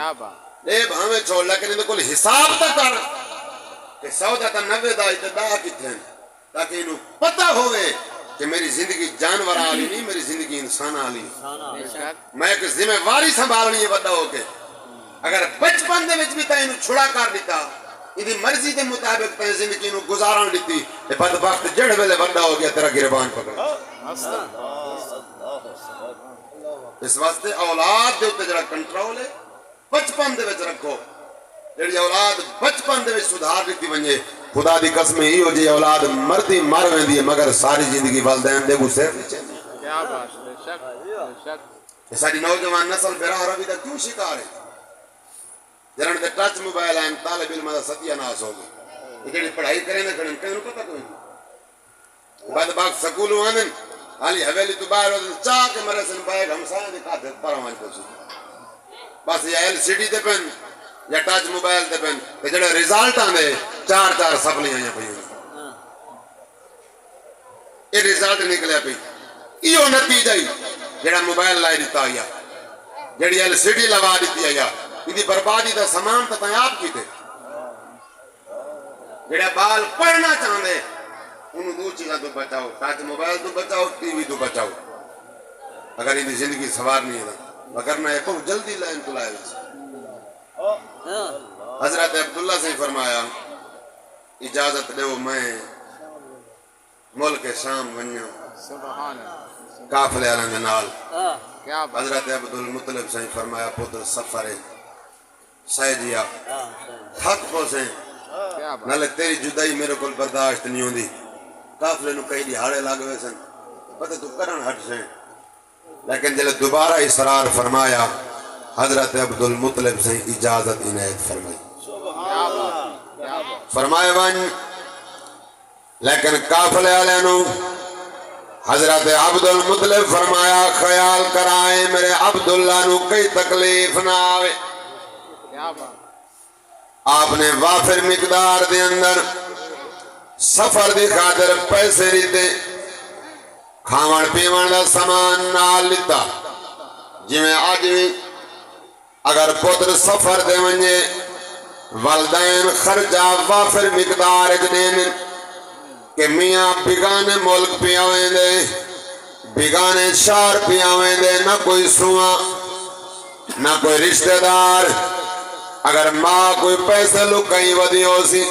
کیا بات اے بھاویں چھوڑ لیکن ان کو حساب تک کر کہ سودا تا 90 دا ابتدا کتنے ہیں تاکہ انہوں پتہ ہوئے کہ میری زندگی جانور آلی نہیں میری زندگی انسان آلی میں ایک ذمہ واری سنبھالنی ہے بڑا ہو کے اگر بچپن دے وچ بھی تا انہوں چھڑا کر دیتا انہی مرضی دے مطابق تا زندگی انہوں گزاران دیتی یہ بدبخت جڑ ویلے بڑا ہو گیا تیرا گربان پکڑا اس واسطے اولاد دے ہوتے جڑا کنٹرول ہے بچپن دے وچ رکھو جڑی اولاد بچپن دے وچ سدھار دیتی ونجے خدا دی قسم ہی ہو جی اولاد مردی مر ویندی ہے مگر ساری زندگی والدین دے غصے پیچھے کیا بات بے شک بے شک یہ ساری نوجوان نسل براہ روی دا کیوں شکار ہے جنہوں نے ٹچ موبائل ہیں طالب علم دا ستیہ ناس ہو گئے یہ جڑی پڑھائی کریں نہ کریں کہیں پتہ کوئی نہیں بعد باق سکولوں آنن حالی حویلی تو باہر ہوتے چاہ کے مرے سن پائے گا ہم سائیں دکھا دے پرواج کو سکتے بس یہ ایل سی ڈی دے پن یا ٹچ موبائل دے پن کہ جڑے ریزالٹ آنے چار سپلیاں یا پہیوں یہ ریزالٹ نکلے پہ یہ نتیجہ ہی جڑا موبائل لائے دیتا آیا جڑی ایل سی ڈی لوا دیتی آیا یہ بربادی دا سامان تا آپ کی تھے جڑا بال پڑھنا چاہنے انہوں دو چیزاں تو بچاؤ ٹچ موبائل تو بچاؤ ٹی وی تو بچاؤ اگر انہی زندگی سوار نہیں ہے وگرنہ یہ بہت جلدی لائن تو لائے حضرت عبداللہ سے فرمایا اجازت دے میں ملک شام ونیا سبحان اللہ کافلے علنگ نال کیا بات حضرت عبدالمطلب سے فرمایا پتر سفر سیدیا حق کو سے کیا بات نالے تیری جدائی میرے کل برداشت نہیں ہوندی کافلے نو کئی دیہاڑے لگ ہوئے سن پتہ تو کرن ہٹ سے لیکن جلے دوبارہ اصرار فرمایا حضرت عبدالمطلب سے اجازت عنایت فرمائی کیا بات کیا بات فرمائے ون لیکن کافلے والے نو حضرت عبدالمطلب فرمایا خیال کرائیں میرے عبداللہ نو کئی تکلیف نہ آوے کیا بات آپ نے وافر مقدار دے اندر سفر دی خاطر پیسے لیتے کھاون پیون دا سامان نال لیتا جی میں آج بھی اگر پتر سفر دے ونجے والدین خرچہ وافر مقدار دین کہ میاں بگانے ملک پیاویں دے بگانے شہر پیاویں دے نہ کوئی سواں نہ کوئی رشتہ دار اگر ماں کوئی پیسے لکائی ودی ہو سی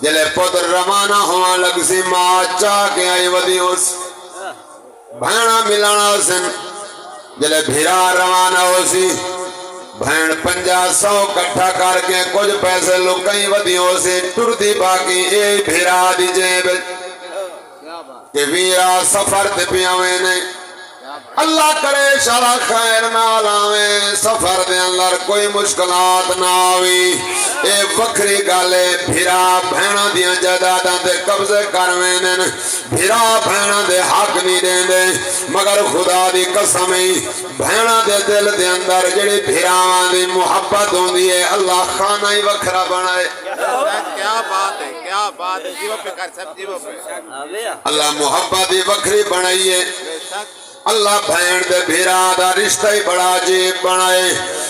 جلے پتر روانہ ہوا لگ سی ماں چاہ کے آئی ودی ہو سی بھینا ملانا سن جلے بھیرا روانہ ہو سی بھین 50-100 کٹھا کر کے کچھ پیسے لکائی ودی ہو سی ٹر دی باقی اے بھیرا دی جیب کہ ویرا سفر تے پیاویں نے اللہ کرے شرع خیر نال آویں سفر دے اندر کوئی مشکلات نہ آوی اے وکری گالے بھیرا بھینا دیاں جائیداداں تے قبضے کرویں نے بھیرا بھینا دے حق نہیں دین دے مگر خدا دی قسم بھینا دے دل دے اندر جڑی بھیراواں دی محبت ہوندی ہے اللہ خانہ ہی وکھرا بنائے کیا بات ہے کیا بات ہے جیو پہ کر سب جیو پہ اللہ محبت ہی وکھری بنائیے بے شک اللہ بھین دے بھیرا دا رشتہ ہی بڑا عجیب بنائے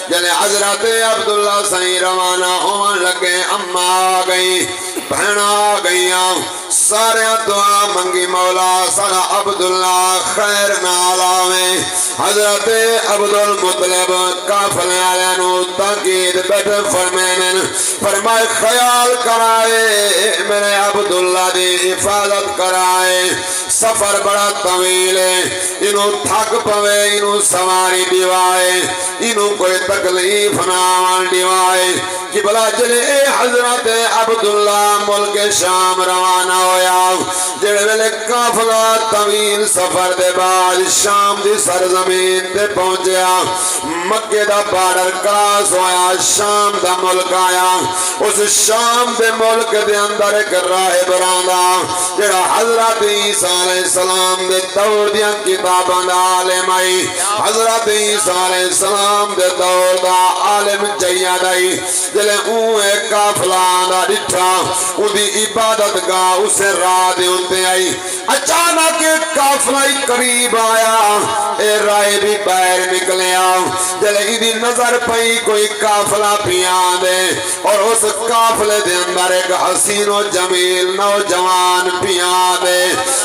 جنہیں حضرت عبداللہ سائیں روانہ ہون لگے اماں آ گئی بھین آ گئیاں سارے دعا منگی مولا سارا عبداللہ خیر نالاویں حضرت عبدالمطلب کافلے آلینو تاکید بیٹھ فرمینن فرمائے خیال کرائے میرے عبداللہ دی حفاظت کرائے سفر بڑا طویل ہے انہوں تھک پوے انہوں سواری دیوائے انہوں کوئی تکلیف ناوان دیوائے کہ بلا جلے اے حضرت عبداللہ ملک شام روانہ ہویا جڑے ویلے کافلہ طویل سفر دے بعد شام دی سرزمین تے پہنچیا مکہ دا بارڈر کراس ہویا شام دا ملک آیا اس شام دے ملک دے اندر ایک راہب راندا جڑا حضرت عیسیٰ علیہ السلام دے دور دیاں کتاباں دا عالم آئی حضرت عیسیٰ علیہ السلام دے دور دا عالم یاد آئی جلے اوے کافلان دا ڈٹھا اندی عبادت گاہ اسے راہ دے ہوتے آئی اچانک کافلائی قریب آیا اے رائے بھی باہر نکلے آؤ جلے ایدی نظر پئی کوئی کافلہ پیان دے اور اس کافلے دے اندر ایک حسین و جمیل نوجوان پیان دے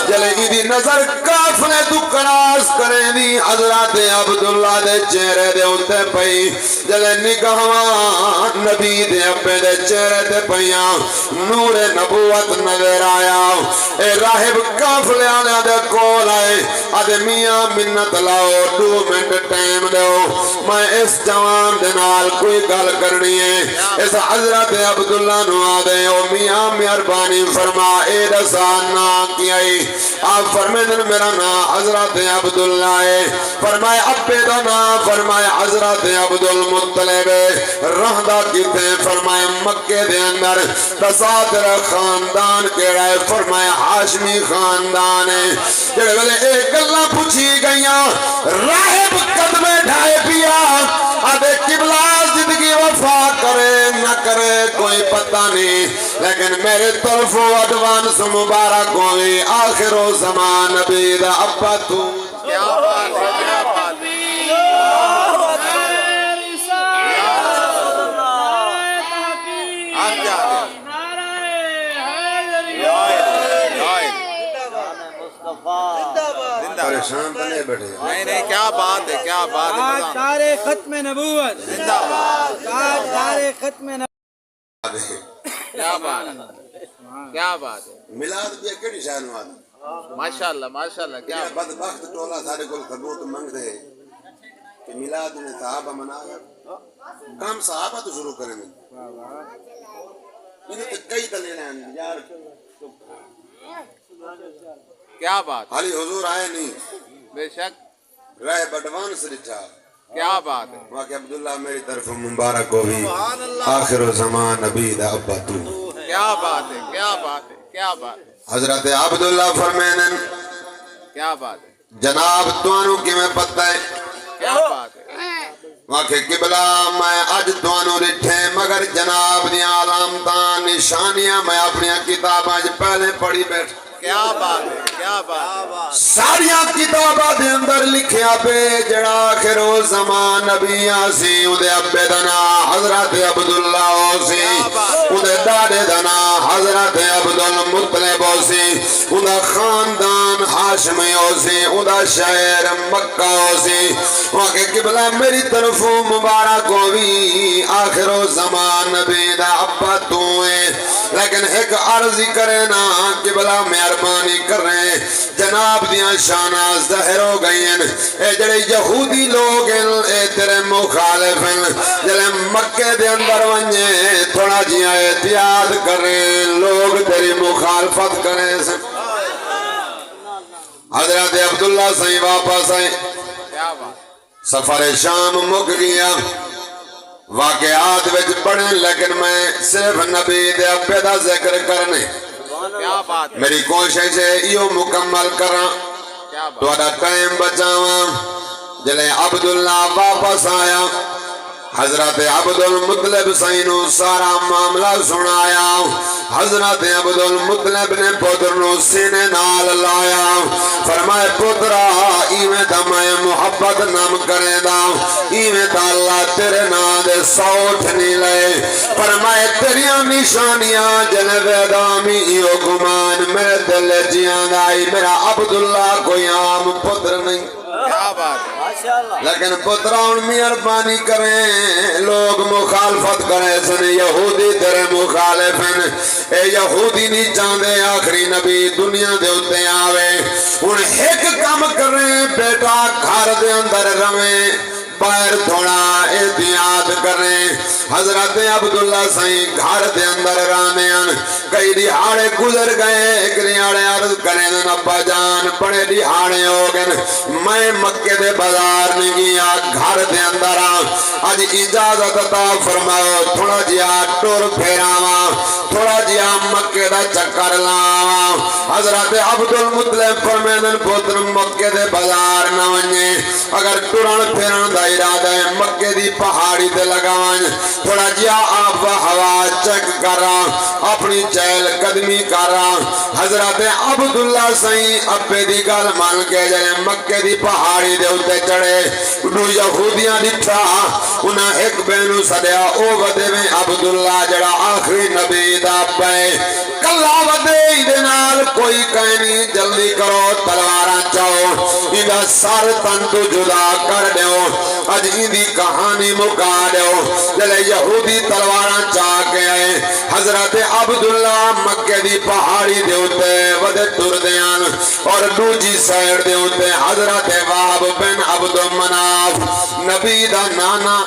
جلے ایدی نظر کافلے تو کراس کریں دی حضرت عبداللہ دے چہرے دے ہوتے پئی جلے نگاہاں نبی دے اپنے دے چہرے دے پئیاں نور نبوت نظر آیا اے راہب کافلے آنے دے کول آئے آدھے میاں منت لاؤ 2 منٹ ٹائم دو میں اس جوان دے نال کوئی گل کرنی ہے اس حضرت عبداللہ نو آدھے او میاں مہربانی فرما اے دسان نا کی آئی آپ فرمائے دن میرا نا حضرت عبداللہ ہے فرمائے ابے دا نا فرمائے حضرت عبدالمطلب رہدہ کتے فرمائے مکہ دے اندر تساتر خاندان کے رائے فرمائے حاشمی خاندان ہے جڑے بلے ایک اللہ پوچھی گئیاں راہب قدمے ڈھائے پیا آدھے قبلہ زندگی وفا کرے نہ کرے کوئی پتہ نہیں لیکن میرے طرف ایڈوانس مبارک ہوئی آخر و زمان نبی دا ابا تو کیا بات ہے کیا بات ہے آپ کیا پریشان بنے بیٹھے نہیں کیا بات ہے کیا بات ہے آج تاریخ ختم نبوت زندہ باد آج تاریخ ختم نبوت کیا بات ہے کیا بات ہے ملاد بھی کیڑی شان واد ماشاءاللہ کیا بدبخت ٹولا سارے کول ثبوت منگ دے کہ میلاد نے صحابہ منایا کام صحابہ تو شروع کریں گے انہیں تو کئی دلیل ہیں یار کیا بات حالی حضور آئے نہیں بے شک رائے بڑوان سے لٹھا کیا بات ہے واقع عبداللہ میری طرف مبارک ہوئی آخر و زمان نبی دا ابا تو کیا بات ہے کیا بات ہے کیا بات ہے حضرت عبداللہ فرمینن کیا بات ہے جناب توانو کی میں پتہ ہے کیا بات ہے واقع قبلہ میں اج توانو رٹھے مگر جناب دیا علامتان نشانیاں میں اپنی کتاب آج پہلے پڑھی بیٹھ کیا بات ہے کیا بات ہے ساریاں کتاباں دے اندر لکھیا پہ جڑا آخر و زمان نبی آسی اندے ابے دنا حضرت عبداللہ ہوسی اندے دادے دنا حضرت عبدالمطلب ہوسی اندہ خاندان حاشمی ہوسی اندہ شہر مکہ ہوسی واقع قبلہ میری طرف مبارک ہوئی آخر و زمان نبی دا ابا تو ہے لیکن ایک عرضی کرے نا قبلہ مہربانی کر رہے ہیں جناب دیاں شانہ ظاہر ہو گئی ہیں اے جڑے یہودی لوگ ہیں اے تیرے مخالف ہیں جڑے مکہ دے اندر ونجے تھوڑا جیاں احتیاط کریں لوگ تیری مخالفت کریں سے حضرت عبداللہ صحیح واپس آئیں کیا بات سفر شام مک گیا واقعات وچ پڑھیں لیکن میں صرف نبی دے ابے دا ذکر کرنے کیا بات ہے میری کوشش ہے یہ مکمل کرا کیا بات تو ادا ٹائم بچاواں جلے عبداللہ واپس آیا حضرت عبدالمطلب سینو سارا معاملہ سنایا حضرت عبدالمطلب نے پتر نو سینے نال لایا فرمائے پترا ایویں دا میں محبت نام کرے دا ایویں دا اللہ تیرے نام دے سوٹھ نہیں لے فرمائے تیریاں نشانیاں جنوے دامی ایو گمان میرے دل جیاں دائی میرا عبداللہ کوئی عام پتر نہیں کیا بات ہے لیکن پتراؤن مہربانی کریں لوگ مخالفت کریں سن یہودی تیرے مخالف ہیں اے یہودی نہیں چاندے آخری نبی دنیا دے ہوتے آوے ان ایک کام کریں بیٹا گھر دے اندر رویں باہر تھوڑا احتیاط کریں حضرت عبداللہ سائیں گھر دے اندر رانے کئی دہاڑے گزر گئے ایک دہاڑے عرض کریں ابا جان بڑے دہاڑے ہو گئے میں مکے دے بازار نہیں گیا گھر دے اندر اج اجازت عطا فرماؤ تھوڑا جیا ٹور پھیراواں تھوڑا جیا مکے دا چکر لاواں حضرت عبد المطلب فرمائیں پتر مکے دے بازار نہ ونجے اگر ٹرن پھرن دا ارادہ ہے مکے دی پہاڑی تے لگاواں تھوڑا جیا آب و ہوا چیک کراں اپنی چہل قدمی کراں حضرت عبداللہ سائیں ابے دی گل مان کے جڑے مکے دی پہاڑی دے اوتے چڑھے نو یہودیاں ڈٹھا انہاں ایک بینو سدیا او ودے میں عبداللہ جڑا آخری نبی دا پے کلا ودے دے نال کوئی کہنی جلدی کرو تلواراں چاؤ ایندا سر تن تو جدا کر دیو اج ایندی کہانی مکا دیو جلے یہودی تلواراں چاہ کے آئے حضرت عبداللہ مکے دی پہاڑی دے ہوتے ودے ٹر دیان اور دوجی سائیڈ دے ہوتے حضرت وہب بن عبد مناف نبی دا نانا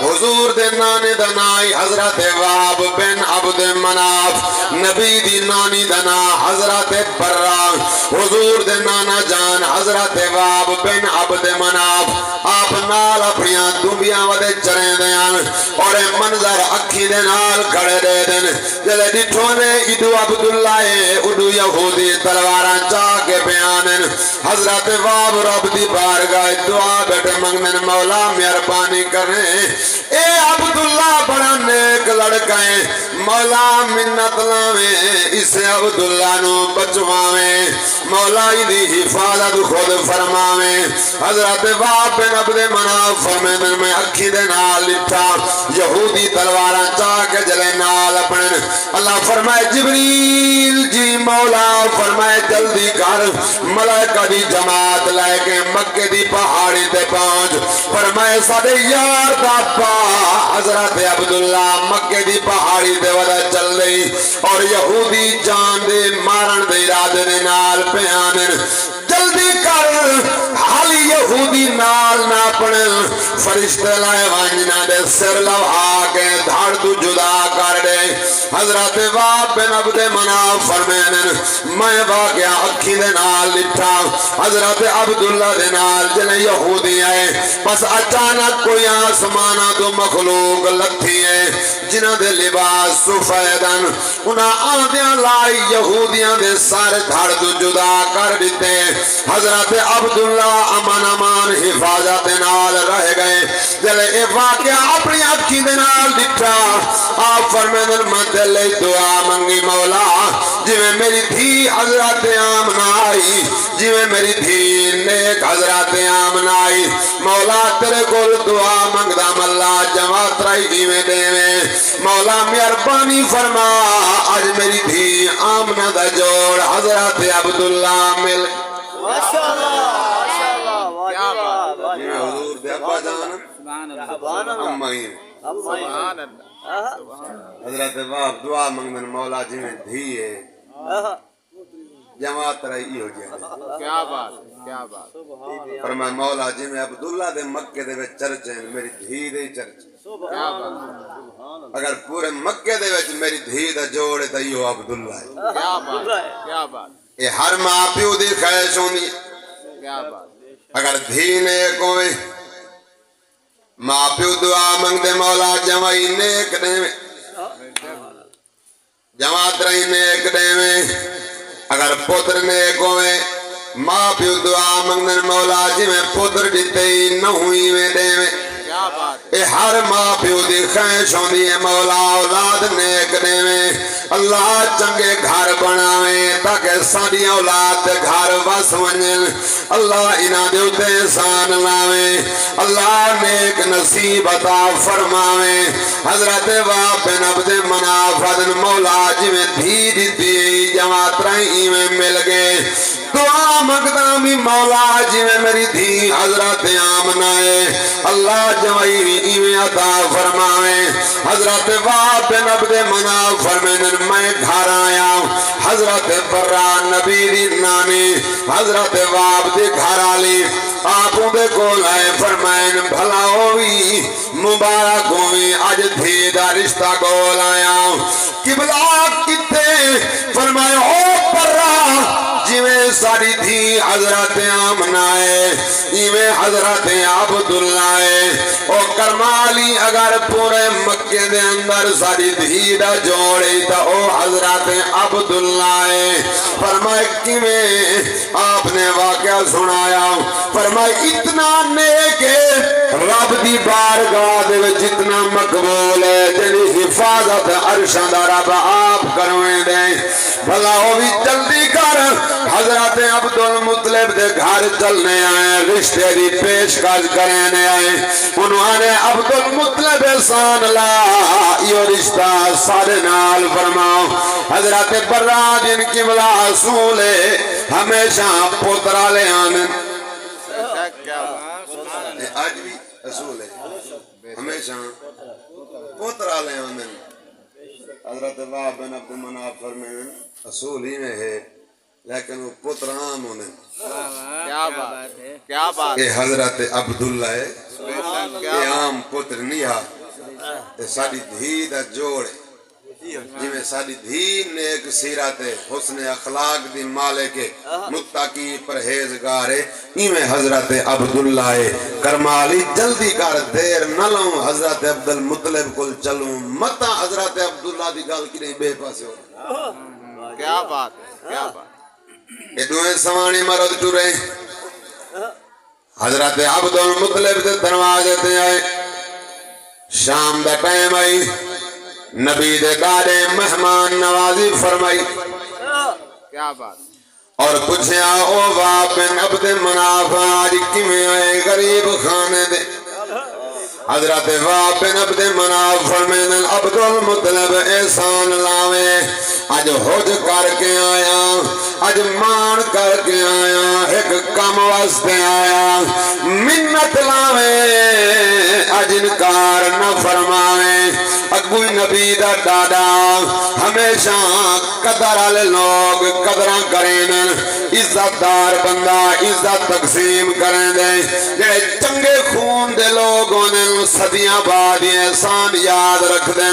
حضور دے نانے دا نائی حضرت وہب بن عبد مناف نبی دی نانی دا نا حضرت برا حضور دے نانا جان حضرت وہب بن عبد مناف آپ نال اپنیاں دنبیاں ودے چریں دیان اور منظر اکھی دے نال کھڑے دے دن جلے ڈٹھونے ادو عبداللہ ادو یہودی تلواراں چاہ کے بیانن حضرت وہب رب دی بارگاہ دعا بیٹھے منگن مولا مہربانی کریں اے عبداللہ بڑا نیک لڑکا ہے مولا منت لاویں اسے عبداللہ نو بچواویں مولا دی حفاظت خود فرماویں حضرت وہب بن عبد مناف فرمائیں میں اکھی دے نال لٹھا یہودی تلواراں چاہ کے جلے نال اپنے اللہ فرمائے جبریل جی مولا فرمائے جلدی کر ملائکہ دی جماعت لائے کے مکے دی پہاڑی تے پہنچ فرمائے ساڑے یار دا پا حضرت عبداللہ مکے دی پہاڑی دے ودا چل گئی اور یہودی جان دے مارن دے ارادے دے نال پیانن جلدی کر حالی یہودی نال نہ پڑن فرشتے لائے وانجنا دے سر لوہا کے دھاڑ تو جدا کر دے حضرت وہب بن عبد مناف فرمائن میں واقعہ اکھی دے نال لٹھا حضرت عبداللہ دے نال جلے یہودی آئے پس اچانک کوئی آسمانہ تو مخلوق لتھی ہے جنہ دے لباس سفیدن انہاں آدھیاں لائی یہودیاں دے سارے دھاڑ تو جدا کر دیتے حضرت عبداللہ امان امان حفاظت نال رہ گئے جلے اے واقعہ اپنی اکھی دے نال دکھا آپ فرمائن میں دلے دعا منگی مولا جی میں میری تھی حضرت آمنہ آئی جی میں میری تھی نیک حضرت آمنہ آئی مولا تیرے کول دعا منگدہ ملا جماعت رائی ایویں دے میں مولا مہربانی فرما آج میری تھی آمنہ دا جوڑ حضرت عبداللہ مل حضور دے ابا جان امائیں حضرت وہب دعا منگن مولا جی میں دھی ہے جماعت رہی ہو جائے کیا بات کیا بات فرمائے مولا جی میں عبداللہ دے مکے دے وچ چرچ ہیں میری دھی دے چرچ کیا بات اگر پورے مکے دے وچ میری دھی دا جوڑے تا یہ عبداللہ ہے کیا بات کیا بات یہ ہر ماں پیو دی خواہش ہونی کیا بات اگر دھی نیک ہوئے ماں پیو دعا منگ دے مولا جمعی نیک دے میں جماعت رہی نیک دے میں اگر پتر نیک ہوئے ماں پیو دعا منگ دے مولا جی میں پتر دیتے ہی نہ ہوئی میں دے میں کیا بات اے ہر ماں پیو دی خواہش ہوندی ہے مولا اولاد نیک دے میں اللہ چنگے گھر بناویں تاکہ ساری اولاد گھر بس ونجن اللہ انہاں دے اوتے احسان لاویں اللہ نیک نصیب عطا فرماویں حضرت وہب بن عبد مناف مولا جی میں دھی دیتی جماعت رہی میں مل گئے دعا مقدہ بھی مولا جی میں میری دھی حضرت آمنہ ہے اللہ جمعی ایویں عطا فرماویں حضرت وہب بن عبد مناف فرمائن میں گھر آیا حضرت برا نبی دی نانی حضرت وہب دی گھر آلی آپوں دے کو لائے فرمائن بھلا ہوئی مبارک ہوئی بھی اج دھی دا رشتہ گول آیا قبلہ کتے فرمائے او پرا جویں ساری دھی حضرت آمنہ ہے ایویں حضرت عبداللہ ہے او کرمالی اگر پورے مکے دے اندر ساری دھی دا جوڑے تا او حضرت عبداللہ ہے فرمائے کیویں آپ نے واقعہ سنایا فرمائے اتنا نیک ہے رب دی بارگاہ دے وچ اتنا مقبول ہے جنی حفاظت عرشاں دا رب آپ کرویں دے بھلا وہ بھی جلدی کر حضرت عبدالمطلب دے گھر چلنے آئے رشتے دی پیشکش کرنے آئے انہوں نے عبدالمطلب احسان لا یہ رشتہ سارے نال فرماؤ حضرت برا جن کی بلا حصول ہے ہمیشہ پوترا لے آنے آج بھی حصول ہے ہمیشہ پوترا لے آنے حضرت وہب بن عبد مناف فرمائے اصول ہی میں ہے لیکن وہ پتر عام ہونے کیا بات ہے کیا بات کہ حضرت عبداللہ ہے کہ عام پتر نہیں ہے ساری دھی دا جوڑ جی میں ساری دھی نیک سیرت حسن اخلاق دی مالک متقی پرہیزگار ایویں حضرت عبداللہ ہے کرمالی جلدی کر دیر نہ لوں حضرت عبدالمطلب کل چلوں متا حضرت عبداللہ دی گال کی نہیں بے پاسے ہو کیا بات ہے کیا بات یہ دوئے سوانی مرد ٹورے حضرت عبدالمطلب دے دروازے تے آئے شام دا ٹائم آئی نبی دے دارے مہمان نوازی فرمائی کیا بات اور پوچھے او وہب بن عبد مناف آج کیویں آئے غریب خانے دے حضرت وہب بن عبد مناف فرمائے عبدالمطلب احسان لاوے اج حج کر کے آیا اج مان کر کے آیا ایک کم واسطے آیا منت لاوے اج انکار نہ فرماوے اگوی نبی دا دادا ہمیشہ قدر والے لوگ قدراں کریں عزت دار بندہ عزت تقسیم کریں دے جڑے چنگے خون دے لوگ ہونے صدیاں بعد احسان یاد رکھ دیں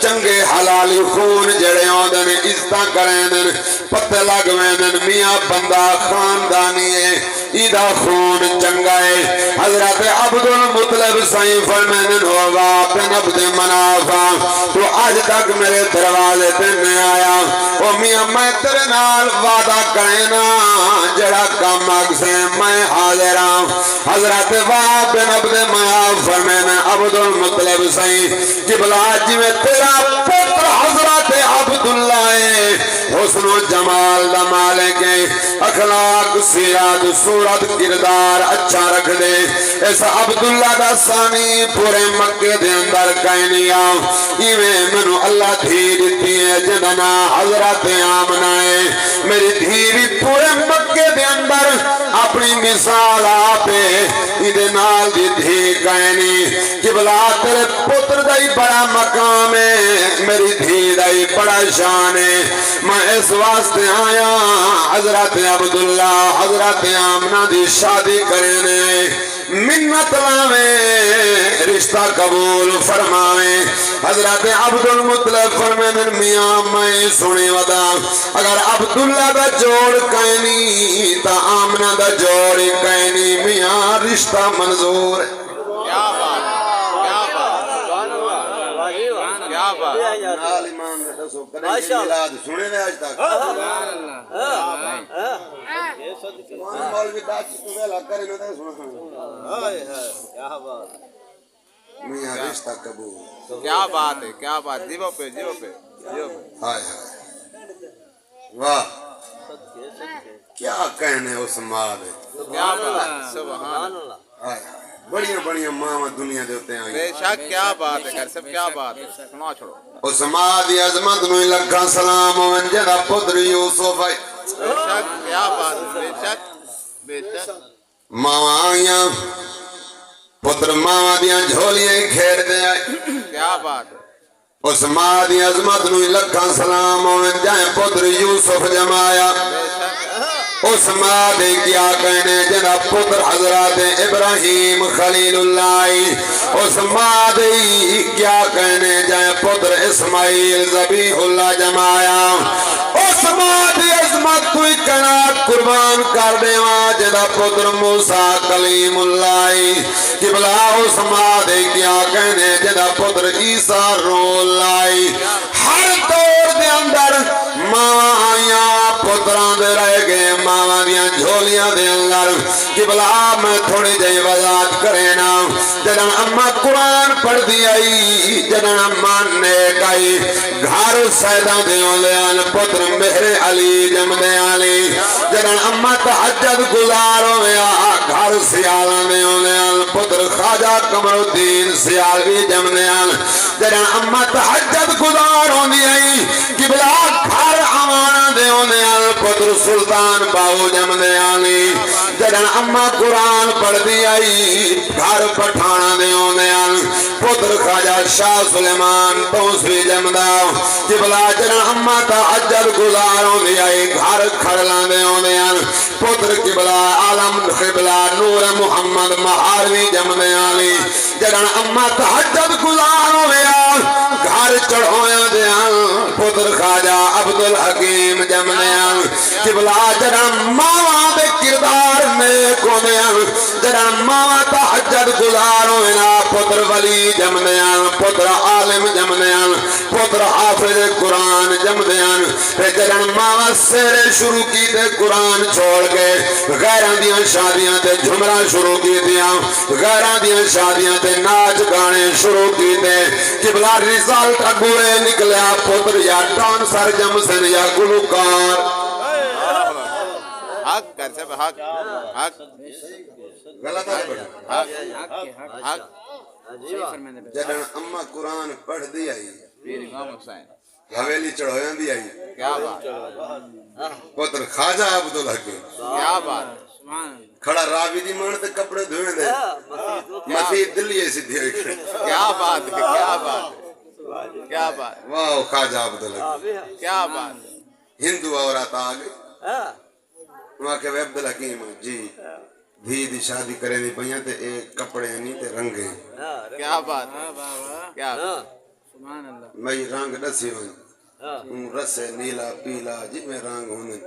چنگے حلالی خون جڑے ہوندے عزتاں کریں دیں پتہ لگویں دیں میاں بندہ خاندانی ہے ایدہ خون چنگا ہے حضرت عبدالمطلب صحیح فرمائن ہوگا بن عبد منافع تو آج تک میرے دروازے تے نہیں آیا او میاں میں تیرے نال وعدہ کرنا جڑا کام اگسے میں حاضر ہوں حضرت وہب بن عبد مناف فرمائن عبدالمطلب صحیح قبلہ جی میں تیرا پتر حضرت عبداللہ ہے حسن و جمال دا مالک ہے اخلاق سیرت صورت کردار اچھا رکھ دے اس عبداللہ دا ثانی پورے مکے دے اندر کہیں نہیں آؤ ایویں منو اللہ دھی دیتی ہے جننا حضرت آمنہ ہے میری دھی پورے مکے دے اندر اپنی مثال آپے ایدے نال دی دھی کہیں نہیں کہ بلا تیرے پتر دائی بڑا مقام ہے میری دھی دائی بڑا شان ہے میں اس واسطے آیا حضرت عبداللہ حضرت آمنہ دی شادی کرنے منت لاویں رشتہ قبول فرماویں حضرت عبدالمطلب فرمائن میاں میں سنے ودا اگر عبداللہ دا جوڑ کہنی تا آمنہ دا جوڑ کہنی میاں رشتہ منظور کیا بات کیا بات نال ایمان دے دسو کریں گے میلاد سنے میں آج تک مولوی داچی تو ویلا کرے نہ دے سنا میاں رشتہ قبول کیا بات ہے کیا بات جیو پہ ہائے ہائے واہ کیا کہنے اس ماں دے کیا بات سبحان اللہ ہائے ہائے بڑیاں بڑیاں ماں دنیا دے ہوتے ہیں بے شک کیا بات ہے سب کیا بات ہے سنا چھوڑو اس ماں دی عظمت نو لکھاں سلام ہوون جڑا پتر یوسف ہے بے شک کیا بات ہے بے شک ماں آئیاں پتر ماں دیاں جھولیاں کھیڑ دے آئے کیا بات ہے اس ماں دی عظمت نو لکھاں سلام ہوون جائیں پتر یوسف جمایا بے شک اس ماں دے کیا کہنے جنا پتر حضرات ابراہیم خلیل اللہ اس ماں دے کیا کہنے جائے پتر اسماعیل ذبیح اللہ جمایا اس ماں دی عظمت کوئی کنات قربان کر دے وہاں جنا پتر موسیٰ کلیم اللہ قبلہ اس ماں دے کیا کہنے جنا پتر عیسیٰ روح اللہ ہر دور دے اندر ماں آیاں پتران دے رہ گئے ماں دیاں جھولیاں دے اندر قبلہ میں تھوڑی جائی وضاحت کرے نا جدن اماں قرآن پڑھ دی آئی جدن اماں نیک آئی گھر سیدہ دیوں لے آن پتر مہر علی جم دے آلی جدن اماں تحجد گزار ہویا گھر سیالہ دیوں لے آن پتر خواجہ قمر الدین سیالوی جم دے آن جدن اماں تحجد گزار ہوندی آئی قبلہ گھر آمانہ دیوں لے آن پتر سلطان باو جم دے آلی جدن اماں قرآن پڑھ دی آئی گھر پٹھانا دیوں دے آن پتر خواجہ شاہ سلیمان توسوی جم داو قبلہ جدن اماں تحجد گزاروں دی آئی گھر کھڑلا دیوں دے آن پتر قبلہ عالم قبلہ نور محمد مہاروی جم دے آلی جدن اماں تحجد گزاروں دے آن گھر چڑھویا دے آن پتر خواجہ عبدالحکیم جم دے آن قبلہ جدن ماں دے کردار نیکوں دے آن جدن ماں تحجد گزاروں دے آن پتر ولی جم دے آن پتر عالم جم دے آن پتر حافظ قرآن جم دے آن جدن ماں سیرے شروع کی تے قرآن چھوڑ کے غیران دیاں شادیاں تے جھمرہ شروع کی دیاں غیران دیاں شادیاں تے ناچ گانے شروع کی تے قبلہ رزالٹ اگوے نکلیا پتر یا ڈانسر جم سن یا گلوکار حق کر سب حق حق غلط ہے بڑا حق جدن اماں قرآن پڑھ دی آئی پیر امام حسین حویلی چڑھویاں دی آئی کیا بات پتر خواجہ عبدالحکیم کیا بات کھڑا راوی دی مان تے کپڑے دھوئیں دے مسیح دلی ایسی دی ہوئی کیا بات ہے کیا بات ہے کیا بات واہ خواجہ عبدالحکیم کیا بات ہندو عورت آ گئی وہاں کہ وہ عبدالحکیم جی دھی دی شادی کرے نہیں پہیاں تے ایک کپڑے نہیں تے رنگے کیا بات کیا میں رنگ دسی ہوں رسے نیلا پیلا جی میں رنگ ہونے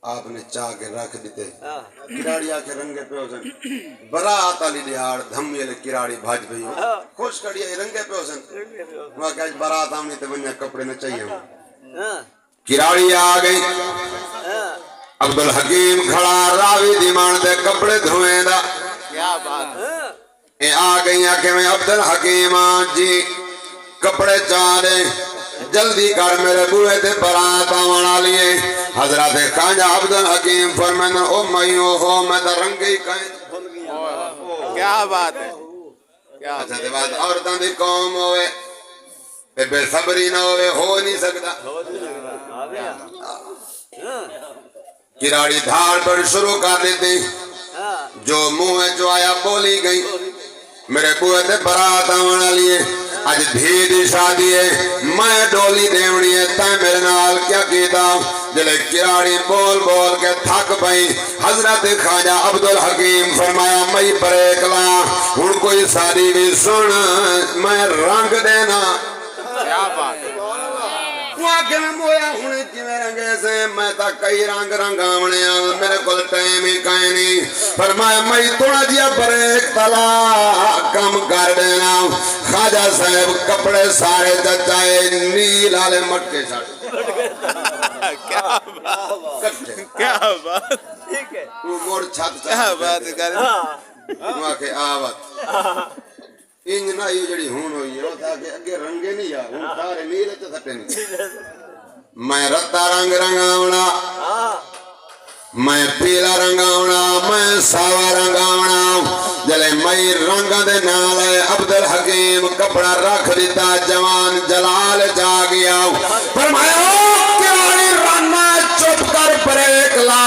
آپ نے چاہ کے رکھ دیتے کراڑی آکے رنگے پہ ہو سن برات علی دیار دھمی علی کراڑی بھاج بھئی خوش کڑی آئی رنگے پہ ہو سن وہاں کہ برات آمنی تے بنیا کپڑے نہ چاہیے ہوں کراڑی آگئی عبدالحکیم کھڑا راوی دیمان دے کپڑے دھوئیں دا کیا بات اے آگئی آکے میں عبدالحکیم جی کپڑے چاہے جلدی کر میرے بوئے تے برات آوانا لیے حضرت خواجہ عبدالحکیم فرمائن او مائیو ہو میں تا رنگی کہیں کیا بات ہے اچھا تے بات عورتاں دی قوم ہوئے تے بے صبری نہ ہوئے ہو نہیں سکتا کراڑی دھار پر شروع کر دیتی جو منہ جو آیا بولی گئی میرے بوئے تے برات آوانا لیے آج دھی دی شادی ہے میں ڈولی دیونی ہے تائیں میرے نال کیا کیتا جلے کراڑی بول بول کے تھک پئی حضرت خواجہ عبدالحکیم فرمایا میں بریک لا ہن کوئی ساری بھی سن میں رنگ دینا کیا بات وہاں کہ میں مویا ہونے کی میں رنگے سے میں تا کئی رنگ رنگاونے میرے کل ٹائم ہی کہیں نہیں فرمایا میں تھوڑا جیا بریک تلا کم کر دینا خواجہ صاحب کپڑے سارے چچائے نیل آلے مٹکے ساڑے کیا بات وہ موڑ چھت کیا بات کر وہاں کہ آوت انج نہ یہ جڑی ہون ہوئی ہے وہ تھا کہ اگے رنگے نہیں یا ہون سارے نیلے چا سٹے نہیں میں رتا رنگ رنگاونا میں پیلا رنگاونا میں ساوا رنگاونا جلے میں رنگ دے نالے عبدالحکیم کپڑا رکھ دیتا جوان جلال جا گیا فرمایا کیانی رنہ چپ کر بریک لا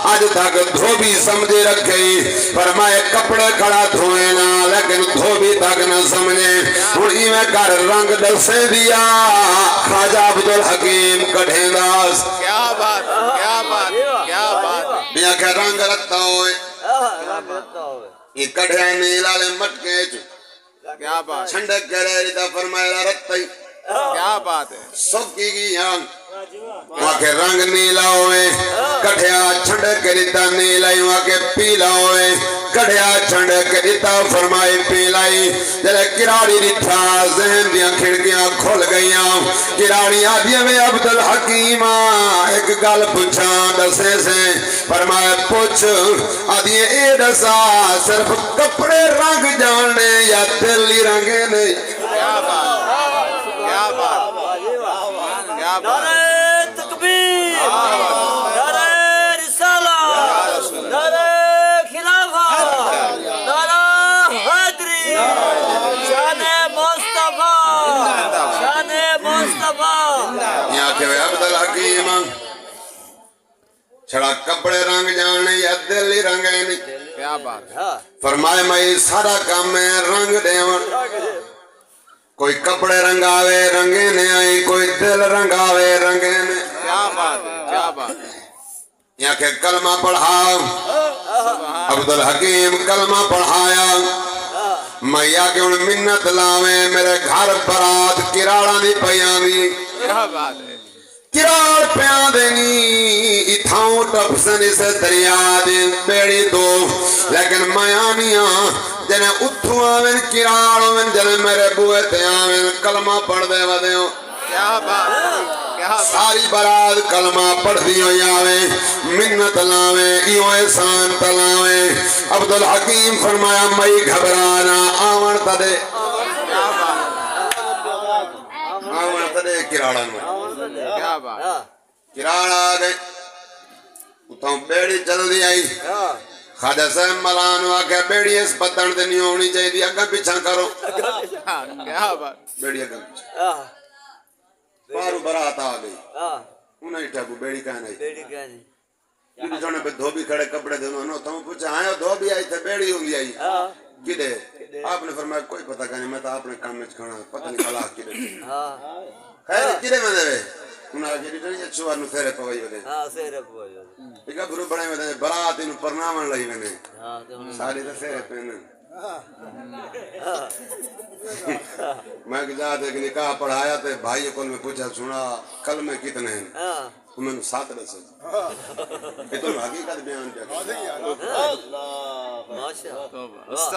آج تا تک دھوبی سمجھے رکھے فرمائے کپڑے کھڑا دھوئے نہ لیکن دھوبی تک نہ سمجھے ہن ایویں کر رنگ دسے دیا خواجہ عبدالحکیم کٹھے داس کیا بات کیا بات کیا بات میاں کہ رنگ رتا ہوئے یہ کٹھے نیلا لے مٹکے کیا بات چھنڈک کرے رتا فرمایا رتا ہی کیا بات ہے سوکی گیا وہاں کے رنگ نیلا ہوئے کٹھیا چھنڈک رتا نیلا ہی وہاں کے پیلا ہوئے کٹھیا چھنڈک رتا فرمائی پیلائی جلے کراڑی رتھا ذہن دیاں کھڑکیاں کھول گئیاں کراڑی آدھیا میں عبدالحکیمہ ایک گل پوچھا دسے سے فرمایا پوچھ آدھیا اے دسا صرف کپڑے رنگ جانے یا دلی رنگے نہیں کیا بات کیا بات کیا بات نعرہ تکبیر نعرہ رسالہ نعرہ خلافہ نعرہ حیدری شان مصطفیٰ شان مصطفیٰ یہاں کہ عبدالحکیم چھڑا کپڑے رنگ جانے یا دلی رنگے نہیں کیا بات فرمائے میں سارا کام میں رنگ دیون کوئی کپڑے رنگاوے رنگے نے آئی کوئی دل رنگاوے رنگے نے کیا بات ہے کیا بات ہے یہاں کہ کلمہ پڑھاؤ عبدالحکیم کلمہ پڑھایا میں یا کہ ان منت لاویں میرے گھر برات کراڑا دی پیاں دی کیا بات ہے کراڑ پیاں دینی اتھاؤں ٹپسن اسے دریا دیں بیڑی دو لیکن میں آنیاں جنہیں اتھو آویں کراڑ آویں جنہیں میرے بوئے تے آویں کلمہ پڑھ دے ودیوں کیا بات کیا بات ساری برات کلمہ پڑھ دیوں یاویں منت لاویں ایو احسان تلاویں عبدالحکیم فرمایا مئی گھبرانا آوان تدے کیا بات آوان تدے کراڑا میں کیا بات کراڑ آگئے اتھوں بیڑی جلدی آئی خواجہ صاحب ملان واقع بیڑی اس پتن دے نہیں ہونی چاہیے دی اگا پیچھا کرو کیا بات بیڑی اگا پیچھا پارو برات آ گئی انہیں ہی ٹھاکو بیڑی کہنا ہی کیونکہ جونے پہ دھوبی کھڑے کپڑے دے دو تو پوچھا آیا دھوبی آئی تھے بیڑی ہوں دی آئی کدے آپ نے فرمایا کوئی پتہ کہنے میں تا اپنے کام میں کھڑا پتہ نہیں خلاق کدے خیر کدے میں دے انہیں آگے ریٹنی اچھوار نو سیرے پوائی ہو دے ایک برو بڑے میں دے برات انہوں پرنامن لئی میں نے ساری دے سیرے پہنے میں جا دے کہ نکاح پڑھایا تے بھائی کل میں پوچھا سنا کل میں کتنے ہیں میں نے 7 رسے یہ تو حقیقت بیان کیا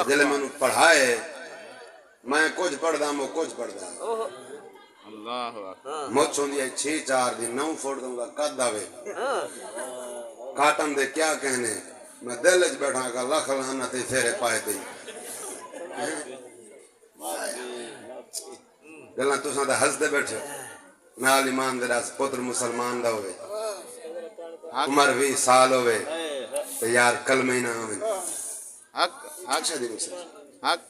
جلے میں نے پڑھائے میں کچھ پڑھ دا میں کچھ پڑھ دا اللہ مجھ ہوندی ہے 6-4 دن 9 فوٹ دوں گا قد آوے کاٹن دے کیا کہنے میں دل اچ بیٹھا کر لکھ لہنہ تے پھیرے پائے تے گلنا تو ساں دے ہس دے بیٹھے نال ایمان دے راس پتر مسلمان دا ہوئے عمر 20 سال ہوئے تو یار کلمہ ہی نہ ہوئے حق اچھا دی مسلمان حق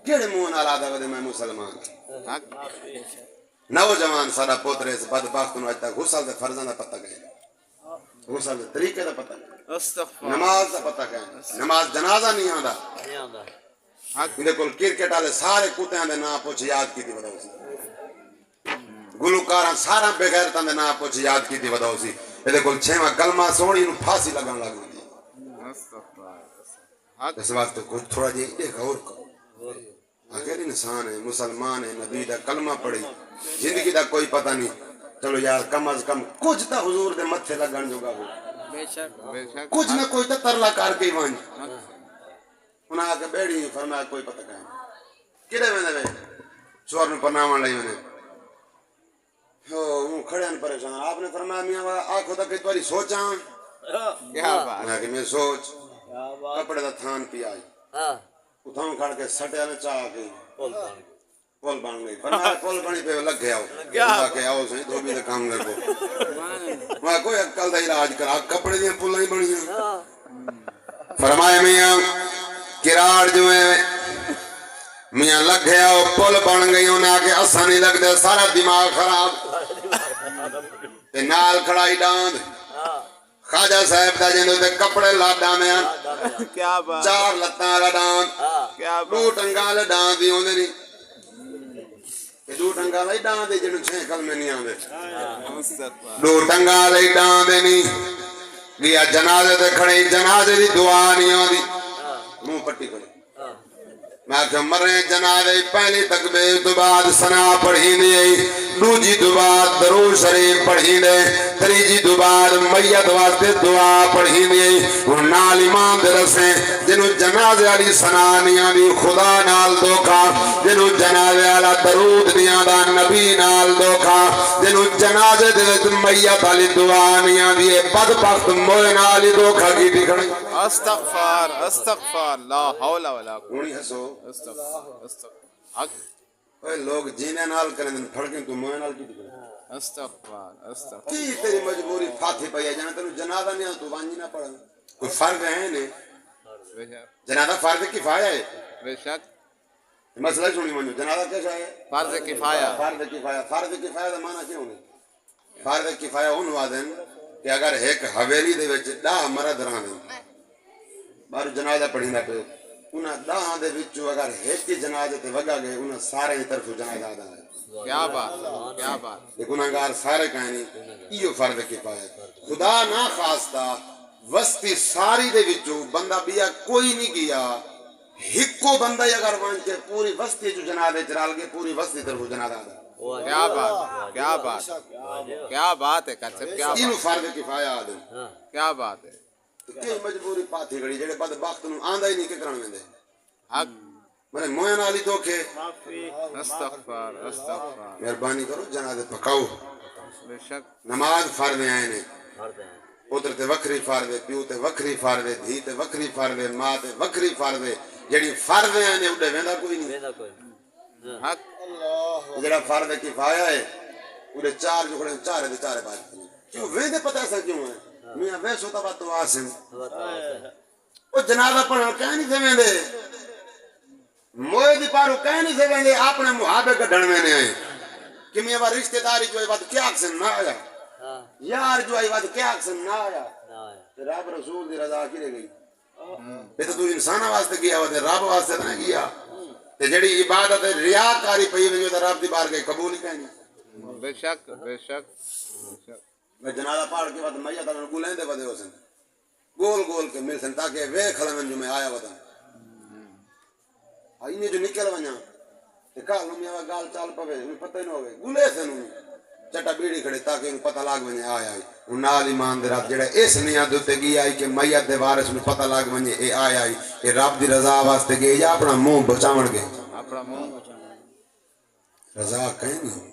کیڑے منہ نال آدھا ودے میں مسلمان حق نوجوان سارا پوترے سے بدبخت نو اج تک غسل دے فرضاں دا پتہ کہے غسل دے طریقے دا پتہ کہے استغفر نماز دا پتہ کہے نماز جنازہ نہیں آندا حق اندے کول کرکٹ والے سارے کتےاں دے نام پوچھ یاد کیتی وداؤ سی گلوکاراں سارا بغیرتاں دے نام پوچھ یاد کیتی وداؤ سی اندے کول 6واں کلمہ سونی نو پھانسی لگن لگ گئی استغفر اس واسطے کچھ تھوڑا جی ایک اور کرو آخر انسان ہے مسلمان ہے نبی دا کلمہ پڑھی زندگی دا کوئی پتہ نہیں چلو یار کم از کم کچھ تا حضور دے متھے لگن جو گا ہو بے شک کچھ نہ کوئی تا ترلا کار کے وان انہاں آ کے بیڑی فرمایا کوئی پتہ کہیں کدے میں دے چور نو پرنامن لئی میں ہوں کھڑے ہیں پریشان آپ نے فرمایا میاں آنکھوں تک ایک باری سوچاں کیا بات میں کہ میں سوچ کپڑے دا تھان پی آئی اتھاؤں کھڑ کے سٹے نے چاہ کے پول بن گئی فرمایا پول بنی پہ لگ گیا ہو کہ آؤ سہی دھوبی دے کام کر کو میں کوئی عقل دا علاج کرا کپڑے دیاں پولاں ہی بنیاں فرمایا میاں کراڑ جو ہے میاں لگ گیا ہو پول بن گئی انہیں آکے اسا نہیں لگ دے سارا دماغ خراب تے نال کھڑائی ڈاند خواجہ صاحب دا جنوں تے کپڑے لاڈاں میں کیا بات چار لتاں والا ڈانگ کیا دو بات ٹنگاں والے ڈانگ دی ہوندے نہیں کہ دو ٹنگاں والے ڈانگ دے جنوں چھے کلمے نہیں آندے استغفار دو ٹنگاں والے ڈانگ دے نہیں گیا جنازے تے کھڑے جنازے دی دعا نہیں آندی منہ پٹی کرے میں کہ مرے جنازے پہلی تکبیر تو بعد ثنا پڑھی نہیں دوجی تو بعد درود شریف پڑھی دے تیجی تو بعد میت واسطے دعا پڑھی نہیں ہن نال امام دے رسے جنوں جنازے والی ثنا نہیں آندی خدا نال دھوکا جنوں جنازے والا درود نہیں آندا نبی نال دھوکا جنوں جنازے دے وچ میت والی دعا نہیں آندی اے بدبخت موئے نال ہی دھوکا کیتی کھڑے استغفار استغفار لا حول ولا قوت ہونی ہسو استغفار استغفار حق اے لوگ جینے نال کریں پھڑکیں تو موئے نال کیتی کھڑے استغفار استغفار کی تیری مجبوری فاتح پئی ہے جنہیں تینوں جنازہ نہیں آ تو وانجی نہ پڑھا کوئی فرض ہے نے بے شک جنازہ فرض کفایہ ہے بے شک مسئلہ سنی منو جنازہ کیسا ہے فرض کفایہ فرض کفایہ دا معنی کیوں نہیں فرض کفایہ ان وادن کہ اگر ایک حویلی دے وچ 10 مرد رہن بار جنازہ پڑھینا پہ انہاں 10 دے وچوں اگر ایک ہی جنازے تے وگا گئے انہاں سارے ہی طرف جنازہ ادا ہے کیا بات کیا بات یہ گناہگار سارے کہانی ایو فرض کفایہ خدا نہ خواستہ وستی ساری دے وچوں بندہ بیا کوئی نہیں کیا ہکو بندہ ہی اگر وان کے پوری وستی جو جنازے چرال کے پوری وستی طرف جنازہ ادا کیا بات کیا بات کیا بات ہے کچھ کیا تینوں بات فرض کفایہ آدم کیا بات ہے کہ مجبوری پاتی گڑی جڑے بدبخت نوں آندا ہی نہیں کہ کرن ویندے حق میں موئے نال ہی دھوکے استغفار استغفار مہربانی کرو جنازے پکاؤ بے شک نماز فرض آئے نے پتر تے وکھری فرض پیو تے وکھری فرض دھی تے وکھری فرض ماں تے وکھری فرض جڑی فرض آئے نے اڈے ویندا کوئی نہیں حق جڑا فرض کفایہ ہے اودے چار جو کھڑے چارے دے چارے بات کیوں ویندے پتہ ایسا کیوں ہے میاں ویسو تا بات دعا سن او جنازہ پڑھن کہیں نہیں سے ویندے موئے دی پارو کہیں نہیں سے ویندے اپنے محابے کڈھن ویندے ہیں کہ میاں با رشتہ داری جو ہے بات کیا اکسن نہ آیا یار جو ہے بات کیا اکسن نہ آیا رب رسول دی رضا کی رہ گئی یہ تو انسان واسطے کیا ہوا رب واسطے نہ کیا تے جڑی عبادت ریاکاری پئی وی تے رب دی بارگاہ قبول ہی کہیں بے شک بے شک میں جنازہ پڑھ کے بعد میت والوں کو لیندے ودے ہوسن گول گول کے مل سن تاکہ ویکھ لون جو میں آیا ودا آئی نے جو نکل ونجا تے کال نو میاں گال چال پوے انہوں پتہ ہی نہ ہوے گلے سے نو چٹا بیڑی کھڑے تاکہ انہوں پتہ لگ ونجے آیا ان نال ایمان دے رب جڑا اس نیت تے گیا ہے کہ میت دے وارث نو پتہ لگ ونجے اے آیا ہے اے رب دی رضا واسطے گئے یا اپنا منہ بچاون گئے اپنا منہ رضا کہیں نہیں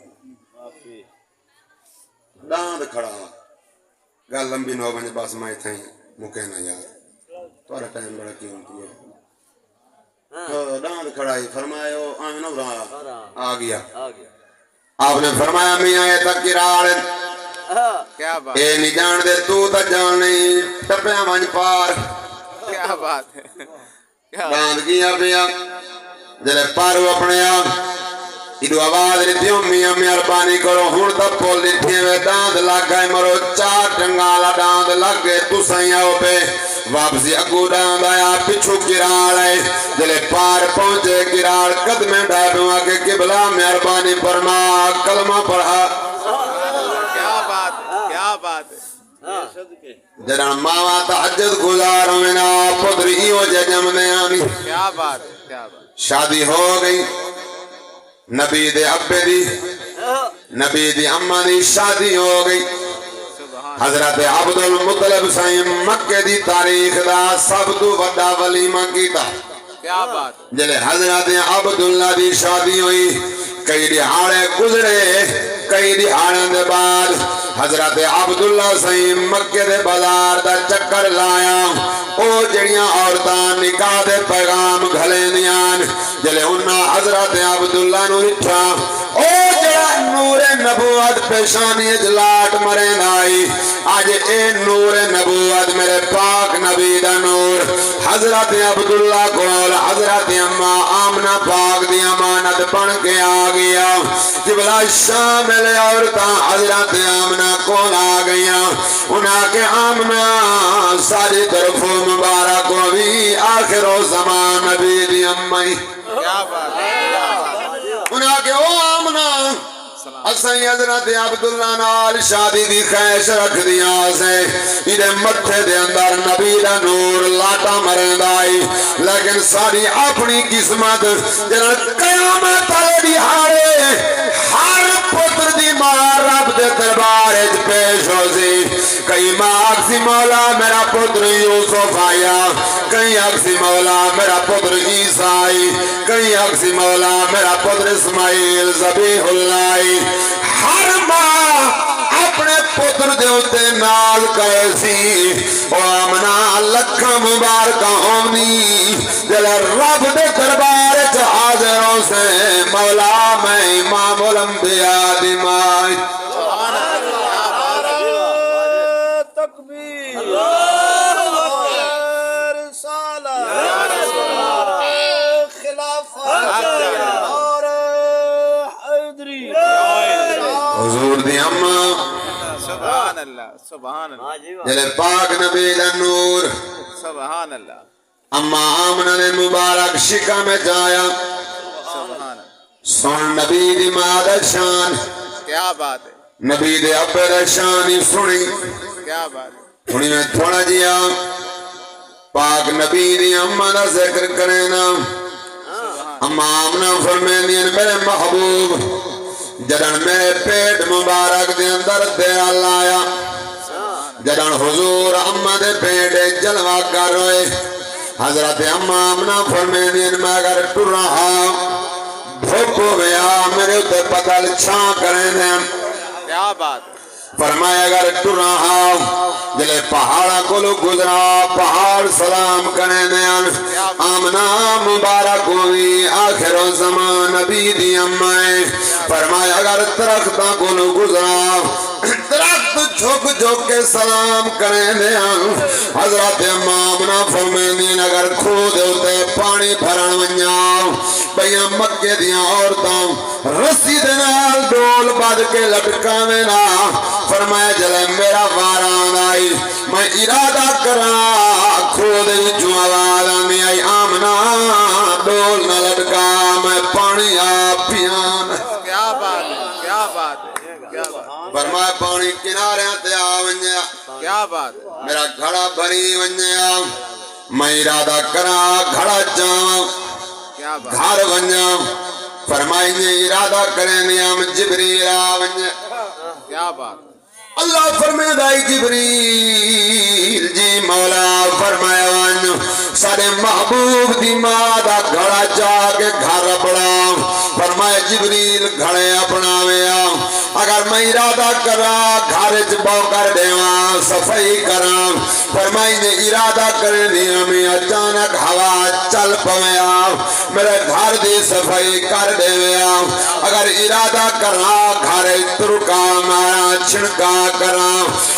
ڈاند کھڑا گل لمبی نہ ہو بنے بس میں تھیں مکے نہ یار تھوڑا ٹائم بڑا قیمتی ہے ڈاند کھڑا ہی فرمایا آمین نورا آ گیا آپ نے فرمایا میاں یہ تک گرال کیا بات اے نہیں جان دے تو تا جان نہیں ٹپیاں ونج پار کیا بات ہے کیا ڈاند گیا پیا جلے پارو اپنے آپ ادو آواز لیتیوں میاں مہربانی کرو ہون تا پول لیتیوں وے ڈاند لگ گئے مرو چار ٹنگالا ڈاند لگ گئے تو سائیاں پہ واپسی اگو ڈاند آیا پچھو گرال ہے جلے پار پہنچے گرال قدمیں ڈائبوں آگے قبلہ مہربانی فرما کلمہ پڑھا کیا بات ہے کیا بات ہے جنان ماما تحجد گزار منا پدری ہو ججم نے آنی کیا بات ہے کیا بات شادی ہو گئی نبی دے ابے دی نبی دی اماں دی شادی ہو گئی سبحان حضرت عبدالمطلب سائیں مکہ دی تاریخ دا سب تو وڈا ولیمہ کیتا کیا بات ہے جلے حضرت عبداللہ دی شادی ہوئی کئی دہاڑے گزرے کئی دہاڑے دے بعد حضرت عبداللہ سائیں مکہ دے بازار دا چکر لایا او جڑیاں عورتاں نکاح دے پیغام گھلے دیان جلے انہاں حضرت عبداللہ نو رٹھا او جڑا نور نبوت پیشانی اجلاٹ مرین آئی آج اے نور نبوت میرے پاک نبی دا نور حضرت عبداللہ کول حضرت اما آمنہ پاک دی امانت بن کے آ گیا جبلا شامل عورتاں حضرت آمنہ کول آ گیا انہاں کے آمنہ ساری طرف مبارک کو بھی آخر و زمان نبی دی امائی کیا بات ہے انہاں کے او آمنہ اسائی حضرت عبداللہ نال شادی دی خیش رکھ دیا سے ایدے مٹھے دے اندر نبی دا نور لاٹا مرندائی لیکن ساری اپنی قسمت جنہاں قیامت علی دی ہارے ہر پتر دی ماں رب دے دربار اچ پیش ہو سی کئی ماں اکسی مولا میرا پتر یوسف آیا کئی اکسی مولا میرا پتر عیسیٰ آئی کئی اکسی مولا میرا پتر اسماعیل ذبیح اللہ ہر ماں اپنے پتر دے ہوتے نال کیسی او آمنہ لکھا مبارکہ ہونی جلے رب دے دربار چ حاضروں سے مولا میں امام الانبیاء دی مائی حضور دی اماں سبحان اللہ سبحان اللہ جلے پاک نبی دا نور سبحان اللہ اماں آمنہ نے مبارک شکا میں جایا سبحان اللہ سن نبی دی ماں دا شان کیا بات ہے نبی دے ابے دا شان ہی سنی کیا بات ہے سنی میں تھوڑا جیا پاک نبی دی اماں دا ذکر کرے نا اماں آمنہ فرمینین میرے محبوب جدن میرے پیٹ مبارک دے اندر تیرا لایا جدن حضور اماں دے پیٹ جلوہ کر روئے حضرت اماں آمنہ فرمینین میں اگر ٹر رہا دھوپ ہویا میرے اتے پتل چھاں کریں دیں کیا بات ہے فرمایا اگر ٹر رہا جلے پہاڑا کلو گزرا پہاڑ سلام کریں دیں آمنہ مبارک ہوئی آخر و زمان نبی دی امائیں فرمایا اگر درختہ کلو گزرا درخت جھک جھک کے سلام کریں دیں حضرت امامنا فرمینین اگر کھود ہوتے پانی بھرن ونجاؤ بھئیاں مکے دیاں عورتاں رسی دنال ڈول باد کے لٹکاوینا فرمایا جلے میرا واران آئی میں ارادہ کرا کھود جو آواز آمی آئی آمنا ڈول نہ لٹکا میں پانی آپ پیان کیا بات ہے کیا بات ہے کیا بات ہے فرمایا پانی کنارے تے آ ونجیا کیا بات ہے میرا گھڑا بھری ونجیا میں ارادہ کرا گھڑا جاؤں کیا بات گھر ونجا فرمائیں ارادہ کریں نیام جبریل آ ونجیا کیا بات ہے اللہ فرمائے دائی جبریل جی مولا فرمایا وانجو سارے محبوب دی مادہ گھڑا جا کے گھر بڑا فرمائے جبریل گھڑے اپنا ویا اگر میں ارادہ کرا گھر چباؤ کر دیواں صفائی کرا فرمائیں ارادہ کریں دیا میں اچانک ہوا چل پویا میرے گھر دی صفائی کر دیویا اگر ارادہ کرا گھر ترکا مارا چھڑکا کرا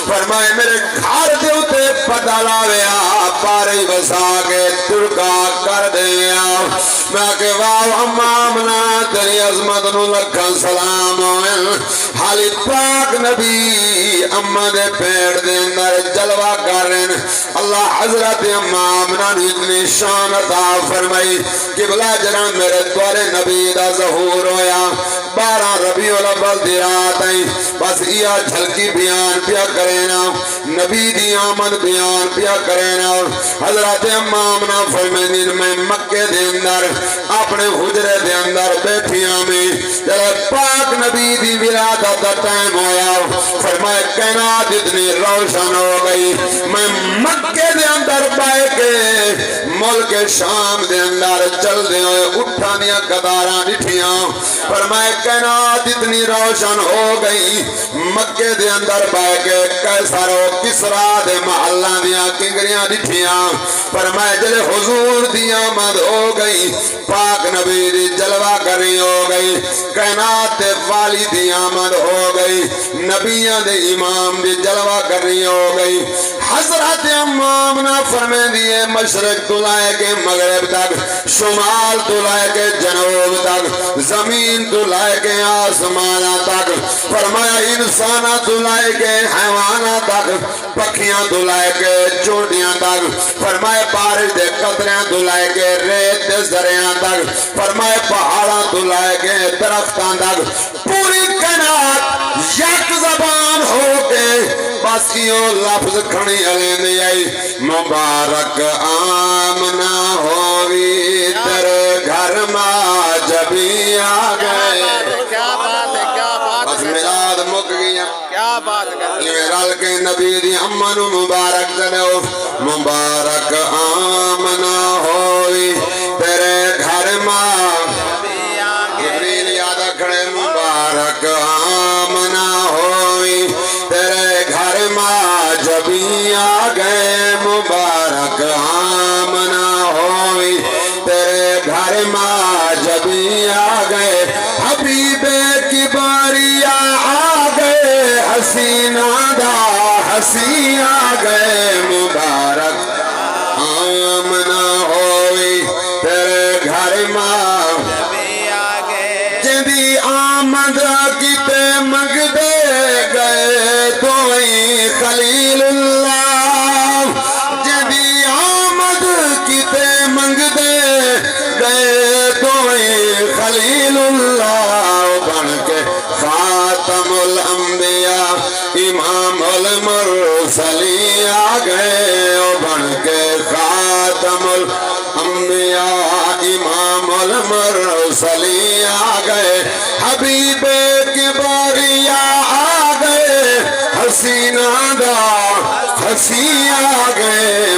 فرمائے میرے گھر دے اتے پتہ لاویا پاری بسا کے ترکا کر دیا میں کہ واو امامنا تیری عظمت نو لکھا سلام ہوئے حالی پاک نبی اممہ دے پیڑ دے اندر جلوہ کرن اللہ حضرت امامنا نے اتنی شان عطا فرمائی کہ بلا جنان میرے دوارے نبی دا ظہور ہویا 12 ربیع الاول دی رات آئی بس یہ جھلکی بیان پیا کرینا نبی دی آمد بیان پیا کرینا حضرت امامنا فرمینین میں مکے دے اندر اپنے حجرے دے اندر بیٹھیاں میں جب پاک نبی دی ولادت دا ٹائم ہویا فرمائے کائنات اتنی روشن ہو گئی میں مکے دے اندر بائے کے ملک شام دے اندر چل دے ہوئے اٹھانیاں قداراں نٹھیاں فرمائے کائنات اتنی روشن ہو گئی مکے دے اندر بائے کے کیسر و کسرا دے محلہ دیاں کنگریاں نٹھیاں فرمایا جلے حضور دی آمد ہو گئی پاک نبی دی جلوہ کری ہو گئی کائنات دے والی دی آمد ہو گئی نبیان دے امام دی جلوہ کری ہو گئی حضرت امام نہ فرمائے دیئے مشرق تو لائے کے مغرب تک شمال تو لائے کے جنوب تک زمین تو لائے کے آسمانہ تک فرمایا انسانہ تو لائے کے حیوانہ تک پکھیاں تو لائے کے چونٹیاں تک فرمائے بارش دے قطریاں تو لائے کے ریت دے زریاں تک فرمائے پہاڑاں تو لائے کے درختاں تک پوری کائنات یک زبان ہو کے بس کیوں لفظ کھڑی علین آئی مبارک آمنہ ہوئی تر گھر ماں جبی آگئے کیا بات ہے کیا بات بس ہے میلاد مک گیا کیا بات ہے میرال کے نبی دی امن مبارک جنو مبارک آمنہ ہوئی تیرے گھر ماں جبریل یاد کھڑے مبارک آمنہ ہوئی تیرے گھر ماں جبی آگئے مبارک آمنہ ہوئی تیرے گھر ماں جبی آگئے حبیب کی باریاں آگئے حسینہ دا حسی آگئے مبارک آمنہ ہوئی تیرے گھر ماں جدی آمد کیتے منگ دے گئے توئی خلیل اللہ جدی آمد کیتے منگ دے گئے توئی خلیل اللہ بن کے خاتم الانبیاء امام المرسلین آگئے بن کے خاتم الانبیاء امام المرسلین آگئے حبیب کی باریاں آگئے حسینہ دا حسی آگئے